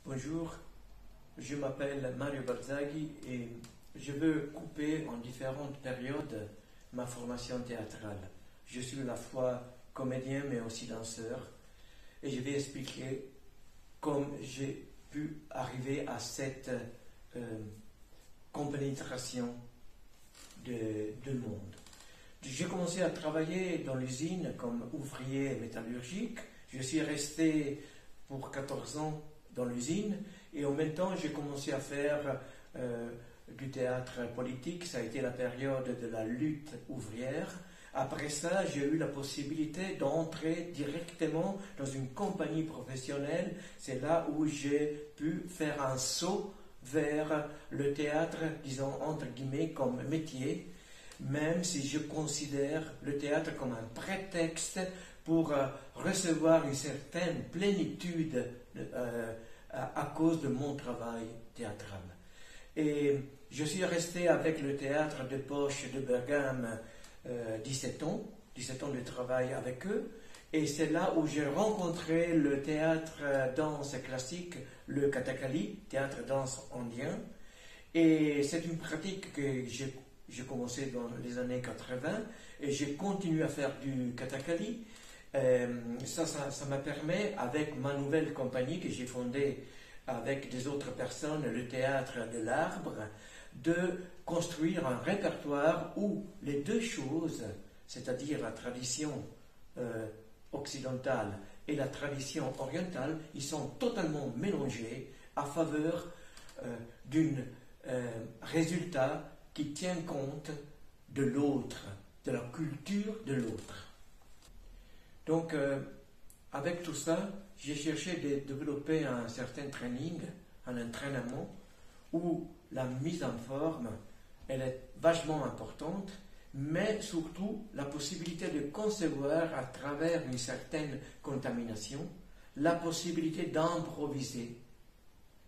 Bonjour, je m'appelle Mario Barzaghi et je veux couper en différentes périodes ma formation théâtrale. Je suis à la fois comédien mais aussi danseur et je vais expliquer comment j'ai pu arriver à cette compénétration de monde. J'ai commencé à travailler dans l'usine comme ouvrier métallurgique. Je suis resté pour 14 ans dans l'usine et en même temps j'ai commencé à faire du théâtre politique. Ça a été la période de la lutte ouvrière. Après ça, j'ai eu la possibilité d'entrer directement dans une compagnie professionnelle. C'est là où j'ai pu faire un saut vers le théâtre, disons entre guillemets, comme métier, même si je considère le théâtre comme un prétexte pour recevoir une certaine plénitude à cause de mon travail théâtral. Et je suis resté avec le théâtre de poche de Bergame 17 ans de travail avec eux, et c'est là où j'ai rencontré le théâtre danse classique, le Kathakali, théâtre danse indien, et c'est une pratique que j'ai commencé dans les années 80 et j'ai continué à faire du Kathakali. Ça me permet, avec ma nouvelle compagnie que j'ai fondée avec des autres personnes, le théâtre de l'Arbre, de construire un répertoire où les deux choses, c'est-à-dire la tradition occidentale et la tradition orientale, ils sont totalement mélangés à faveur d'un résultat qui tient compte de l'autre, de la culture de l'autre. Donc, avec tout ça, j'ai cherché de développer un certain training, un entraînement, où la mise en forme, elle est vachement importante, mais surtout la possibilité de concevoir à travers une certaine contamination, la possibilité d'improviser.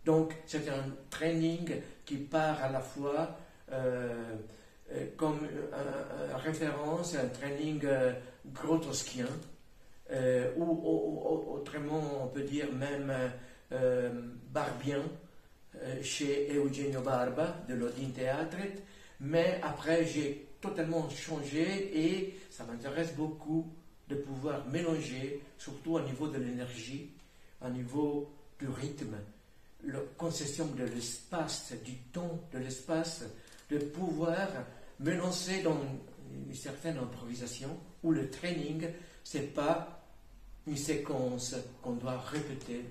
Donc, c'est un training qui part à la fois comme référence à un training grotowskien, ou autrement on peut dire même barbien, chez Eugenio Barba de l'Odin Teatret, mais après j'ai totalement changé et ça m'intéresse beaucoup de pouvoir mélanger, surtout au niveau de l'énergie, au niveau du rythme, la concession de l'espace, du temps, de l'espace, de pouvoir me lancer dans une certaine improvisation où le training, c'est pas une séquence qu'on doit répéter.